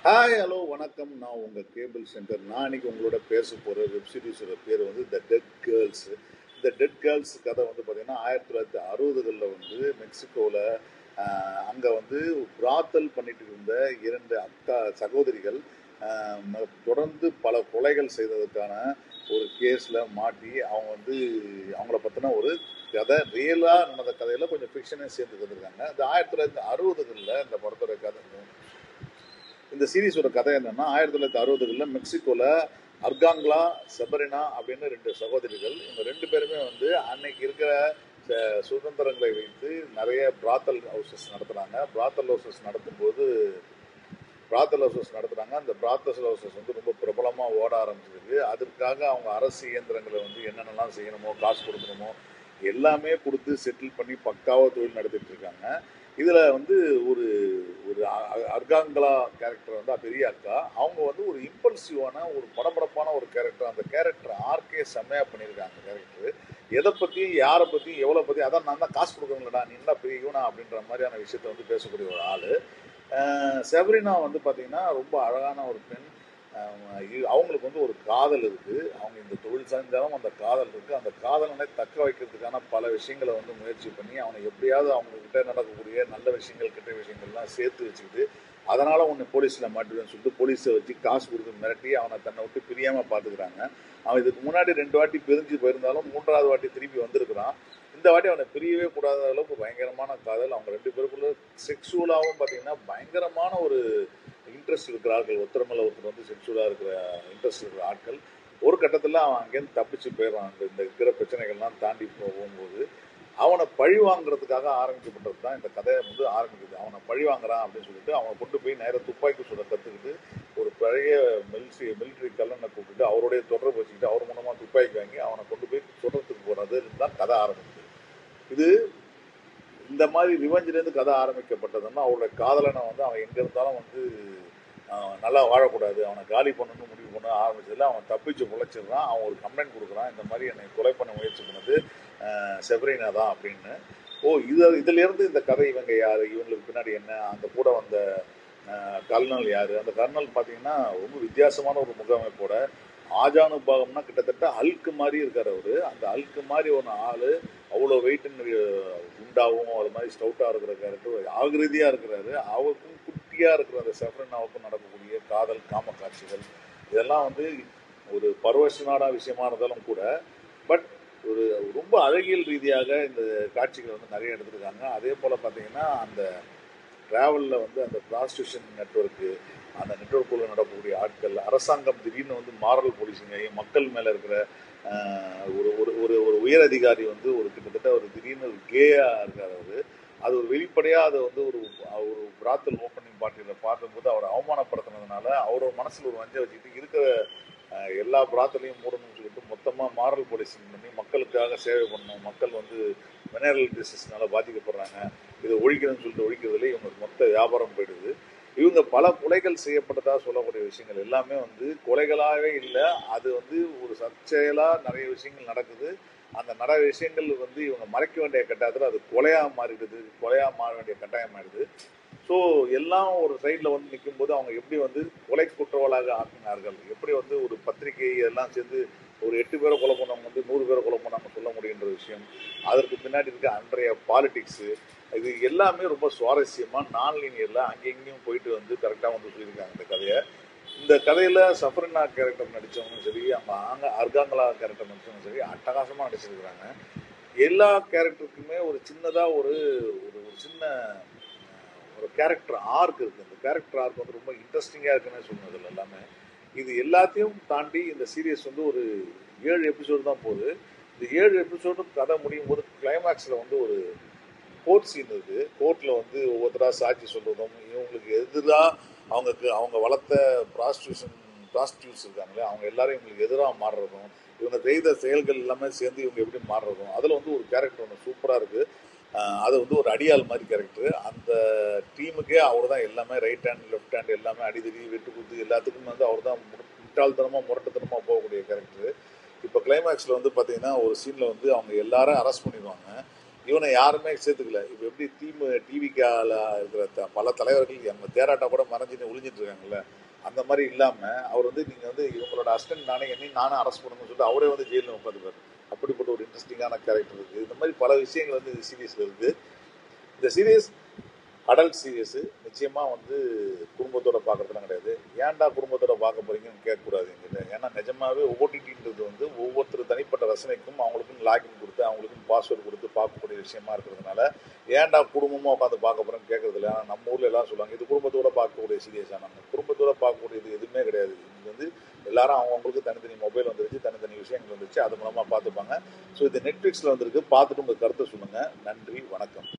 Hi hello வணக்கம். நான் உங்கள் கேபிள் சென்டர். நான் இன்னைக்கு உங்களோட பேச போகிற வெப் சீரிஸோட பேர் வந்து த டெட் கேர்ள்ஸ். இந்த டெட் கேர்ள்ஸ் கதை வந்து பார்த்திங்கன்னா 1960களில் வந்து மெக்சிகோவில் அங்கே வந்து பிராத்தல் பண்ணிட்டு இருந்த இரண்டு அக்கா சகோதரிகள் தொடர்ந்து பல கொலைகள் செய்ததுக்கான ஒரு கேஸில் மாட்டி அவங்க வந்து அவங்கள பற்றின ஒரு கதை ரியலாக நடந்த கதையில் கொஞ்சம் ஃபிக்ஷனே சேர்த்து தந்துருக்காங்க. இந்த 1960களில் இந்த படத்தோட கதை, இந்த சீரீஸோட கதை என்னன்னா 1960களில் மெக்சிகோவில் அர்காங்லா செபரினா அப்படின்னு ரெண்டு சகோதரிகள். இவங்க ரெண்டு பேருமே வந்து அன்னைக்கு இருக்கிற சுதந்திரங்களை வைத்து நிறைய பிராத்தல் ஹவுசஸ் நடத்துகிறாங்க. பிராத்தல் ஹவுசஸ் நடத்துகிறாங்க. அந்த பிராத்தல் ஹவுசஸ் வந்து ரொம்ப பிரபலமாக ஓட ஆரம்பிச்சிருக்கு. அதற்காக அவங்க அரசு இயந்திரங்களை வந்து என்னென்னலாம் செய்யணுமோ, காசு கொடுக்கணுமோ எல்லாமே கொடுத்து செட்டில் பண்ணி பக்காவாக தொழில் நடத்திட்டு இருக்காங்க. இதில் வந்து ஒரு ஒரு அர்காங்கலா கேரக்டர் வந்து பெரிய அக்கா, அவங்க வந்து ஒரு இம்பல்சிவான ஒரு படபடப்பான ஒரு கேரக்டர். அந்த கேரக்டர் ஆர்கே செம்மையாக பண்ணியிருக்காங்க. கேரக்டர் எதை பற்றி, யாரை பற்றி, எவ்வளோ பற்றி, அதான் நான் தான் காசு கொடுக்குறேங்களா, நீ என்ன பெரிய இவனா அப்படின்ற மாதிரியான விஷயத்த வந்து பேசக்கூடிய ஒரு ஆள். செவரினா வந்து பார்த்திங்கன்னா ரொம்ப அழகான ஒரு பெண். அவங்களுக்கு வந்து ஒரு காதல் இருக்குது. அவங்க இந்த தொழில் செஞ்சாலும் அந்த காதல் இருக்குது. அந்த காதலனை தக்க வைக்கிறதுக்கான பல விஷயங்களை வந்து முயற்சி பண்ணி அவனை எப்படியாவது அவங்கக்கிட்ட நடக்கக்கூடிய நல்ல விஷயங்கள், கெட்ட விஷயங்கள்லாம் சேர்த்து வச்சுக்கிட்டு அதனால் உன்னை போலீஸில் மாட்டுவேன்னு சொல்லிட்டு போலீஸை வச்சு காசு கொடுத்து மிரட்டி அவனை தன்னை விட்டு பிரியாமல் பார்த்துக்கிறாங்க. அவன் இதுக்கு முன்னாடி 2 வாட்டி பிரிஞ்சு போயிருந்தாலும் 3வது வாட்டி திருப்பி வந்திருக்கிறான். இந்த வாட்டி அவனை பிரியவே கூடாத அளவுக்கு பயங்கரமான காதல். அவங்க 2 பேருக்குள்ள செக்ஷுவலாகவும் பார்த்தீங்கன்னா பயங்கரமான ஒரு இன்ட்ரெஸ்ட் இருக்கிற ஆட்கள், ஒருத்தர் மேலே ஒருத்தர் வந்து செக்ஷுவலாக இருக்கிற இன்ட்ரெஸ்ட் இருக்கிற ஆட்கள். ஒரு கட்டத்தில் அவன் அங்கேருந்து தப்பிச்சு போயிடுறான். இந்த இருக்கிற பிரச்சனைகள்லாம் தாண்டி போகும்போது அவனை பழி வாங்குறதுக்காக ஆரம்பிக்கப்பட்டது தான் இந்த கதையை வந்து ஆரம்பிக்குது. அவனை பழி வாங்குறான் அப்படின்னு சொல்லிட்டு அவனை கொண்டு போய் நேராக துப்பாக்கி சுட கற்றுக்கிட்டு ஒரு பழைய மிலிட்ரி கல்லனை கூப்பிட்டு அவருடைய தொடர்பு வச்சுக்கிட்டு அவர் மூலமாக துப்பாக்கி வாங்கி அவனை கொண்டு போய் சுடுறதுக்கு போகிறது தான் கதை ஆரம்பிக்குது. இது இந்த மாதிரி ரிவெஞ்சிலேருந்து கதை ஆரம்பிக்கப்பட்டதுன்னா அவருடைய காதலனை வந்து அவன் எங்கே இருந்தாலும் வந்து நல்லா வாழக்கூடாது, அவனை காலி பண்ணணும்னு முடிவு பண்ண ஆரம்பிச்சதில் அவன் தப்பிச்சு முளைச்சிடுறான். அவன் ஒரு கம்ப்ளைண்ட் கொடுக்குறான், இந்த மாதிரி என்னை கொலை பண்ண முயற்சி பண்ணது செவரினா தான் அப்படின்னு. இதிலேருந்து இந்த கதை இவங்க யார், இவங்களுக்கு பின்னாடி என்ன, அந்த கூட வந்த கர்னல் யார், அந்த கர்னல் பார்த்தீங்கன்னா ரொம்ப வித்தியாசமான ஒரு முகமைப்போட ஆஜானுபாகம்னா கிட்டத்தட்ட அல்க்கு மாதிரி இருக்கார் அவர். அந்த அல்க்கு மாதிரி ஒரு ஆள், அவ்வளோ வெயிட்டுன்னு குண்டாகவும் அது மாதிரி ஸ்டவுட்டாக இருக்கிற கேரக்டர், ஆகிருதியாக இருக்கிறாரு. அவருக்கும் குட்டியாக இருக்கிற அந்த செஃப்ரனாவுக்கும் நடக்கக்கூடிய காதல், காம காட்சிகள் இதெல்லாம் வந்து ஒரு பரவசனான விஷயமா இருந்தாலும் கூட பட் ஒரு ரொம்ப அழகியல் ரீதியாக இந்த காட்சிகள் வந்து நிறைய எடுத்துருக்காங்க. அதே போல் பார்த்தீங்கன்னா அந்த ட்ராவலில் வந்து அந்த ப்ராஸ்டியூஷன் நெட்வொர்க்கு, அந்த நெட்வொர்க்குள்ளே நடக்கக்கூடிய ஆட்கள், அரசாங்கம் திடீர்னு வந்து மாரல் போலீஸிங்க மக்கள் மேலே இருக்கிற ஒரு ஒரு ஒரு ஒரு உயர் அதிகாரி வந்து ஒரு கிட்டத்தட்ட ஒரு திடீர்னு ஒரு கேயாக இருக்கார் அவர். அது ஒரு வெளிப்படையாக அதை வந்து ஒரு ஒரு பிராத்தல் ஓப்பனிங் பார்ட்டியில் பார்க்கும்போது அவரை அவமானப்படுத்தினதுனால அவரோட மனசில் ஒரு வஞ்சை வச்சுக்கிட்டு இருக்கிற எல்லா பிராத்தலையும் மூடணும்னு சொல்லிட்டு மொத்தமாக மாரல் போலீசிங் பண்ணி மக்களுக்காக சேவை பண்ணணும், மக்கள் வந்து மினரல் டிசீஸ்னால பாதிக்கப்படுறாங்க, இதை ஒழிக்கணும்னு சொல்லிட்டு ஒழிக்கிறதுல இவங்களுக்கு மொத்த வியாபாரம் போயிடுது. இவங்க பல கொலைகள் செய்யப்பட்டதாக சொல்லக்கூடிய விஷயங்கள் எல்லாமே வந்து கொலைகளாகவே இல்லை, அது வந்து ஒரு சர்ச்சையலாக நிறைய விஷயங்கள் நடக்குது. அந்த நிறைய விஷயங்கள் வந்து இவங்க மறைக்க வேண்டிய கட்டாயத்தில் அது கொலையாக மாறிடுது, கொலையாக மாற வேண்டிய கட்டாயம் ஆயிடுது. ஸோ எல்லாம் ஒரு சைடில் வந்து நிற்கும்போது அவங்க எப்படி வந்து கொலை குற்றவாளாக ஆக்கினார்கள், எப்படி வந்து ஒரு பத்திரிகை எல்லாம் சேர்ந்து ஒரு 8 பேரை கொலை பண்ணவங்க வந்து 100 பேரை கொலை பண்ணாங்க சொல்ல முடியுன்ற விஷயம், அதற்கு பின்னாடி இருக்க அன்றைய பாலிடிக்ஸு, இது எல்லாமே ரொம்ப சுவாரஸ்யமாக நான் லீனியரில் அங்கெங்கேயும் போயிட்டு வந்து கரெக்டாக வந்து சொல்லியிருக்காங்க இந்த கதையை. இந்த கதையில் சஃப்ரினா கேரக்டர் நடித்தவங்களும் சரி, அவங்க அர்காங்கலா கேரக்டர் நடித்தவங்களும் சரி அட்டகாசமாக நடிச்சிருக்கிறாங்க. எல்லா கேரக்டருக்குமே ஒரு சின்னதாக ஒரு ஒரு சின்ன ஒரு கேரக்டர் ஆர்க் இருக்குது. அந்த கேரக்டர் ஆர்க் வந்து ரொம்ப இன்ட்ரெஸ்டிங்காக இருக்குன்னு சொன்னதில் எல்லாமே. இது எல்லாத்தையும் தாண்டி இந்த சீரியஸ் வந்து ஒரு 7 எபிசோடு தான் போகுது. இந்த 7 எபிசோடும் கதை முடியும் போது கிளைமேக்ஸில் வந்து ஒரு கோர்ட் சீன் இருக்குது. கோர்ட்டில் வந்து ஒவ்வொருத்தராக சாட்சி சொல்கிறதும், இவங்களுக்கு எதிராக அவங்க வளர்த்த ப்ராஸ்டியூட்ஸ் இருக்காங்களே அவங்க எல்லாரும் இவங்களுக்கு எதிராக மாறுறதும், இவங்க செய்த செயல்கள் எல்லாமே சேர்ந்து இவங்க எப்படி மாறுறதும், அதில் வந்து ஒரு கேரக்டர் ஒன்று சூப்பராக இருக்குது. அது வந்து ஒரு அடியாள் மாதிரி கேரக்டர். அந்த டீமுக்கே அவர் தான் எல்லாமே, ரைட் ஹேண்ட் லெஃப்ட் ஹேண்ட் எல்லாமே, அடிதடி வெட்டு குத்து எல்லாத்துக்கும் வந்து அவர் தான் முட்டாள்தனமாக முரட்டுத்தனமாக போகக்கூடிய கேரக்டர். இப்போ கிளைமேக்ஸில் வந்து பார்த்தீங்கன்னா ஒரு சீனில் வந்து அவங்க எல்லாரும் அரெஸ்ட் பண்ணிடுவாங்க. இவனை யாருமே சேர்த்துக்கல. இப்போ எப்படி டிவிக்கால இருக்கிற பல தலைவர்கள் அவங்க தேராட்டா கூட மறைஞ்சிட்டு ஒளிஞ்சிட்டு இருக்காங்கல்ல, அந்த மாதிரி இல்லாமல் அவர் வந்து நீங்கள் வந்து இவங்களோட அசிஸ்டன்ட் நானே என்னையும் நானும் அரெஸ்ட் பண்ணணும்னு சொல்லிட்டு அவரே வந்து ஜெயிலில் உட்காந்துப்பாரு. அப்படிப்பட்ட ஒரு இன்ட்ரெஸ்டிங்கான கேரக்டர் இருக்குது. இந்த மாதிரி பல விஷயங்கள் வந்து இந்த சீரீஸில் இருக்குது. இந்த சீரீஸ் அடல்ட் சீரியஸ் நிச்சயமாக வந்து குடும்பத்தோட பார்க்கறதுலாம் கிடையாது. ஏன்டா குடும்பத்தோட பார்க்க போறீங்கன்னு கேட்கக்கூடாது எங்கிட்ட. ஏன்னா நிஜமாவே ஓடிடின்றது வந்து ஒவ்வொருத்தர் தனிப்பட்ட ரசனைக்கும் அவங்களுக்கும் லாகின் கொடுத்து அவங்களுக்கும் பாஸ்வேர்டு கொடுத்து பார்க்கக்கூடிய விஷயமா இருக்கிறதுனால ஏன்டா குடும்பமாக உட்காந்து பார்க்க போறேன்னு கேட்கறது இல்லை. ஆனால் நம்ம ஊரில் எல்லாம் சொல்லுவாங்க இது குடும்பத்தோட பார்க்கக்கூடிய சீரியஸாக. நம்ம குடும்பத்தோட பார்க்கக்கூடியது எதுவுமே கிடையாது. இது வந்து எல்லாரும் அவங்களுக்கு தனித்தனி மொபைல் வந்துருச்சு, தனித்தனி விஷயங்கள் வந்துருச்சு, அது மூலமாக பார்த்துப்பாங்க. ஸோ இது நெட்ஃப்ளிக்ஸில் வந்திருக்கு. பார்த்துட்டு உங்கள் கருத்தை சொல்லுங்கள். நன்றி, வணக்கம்.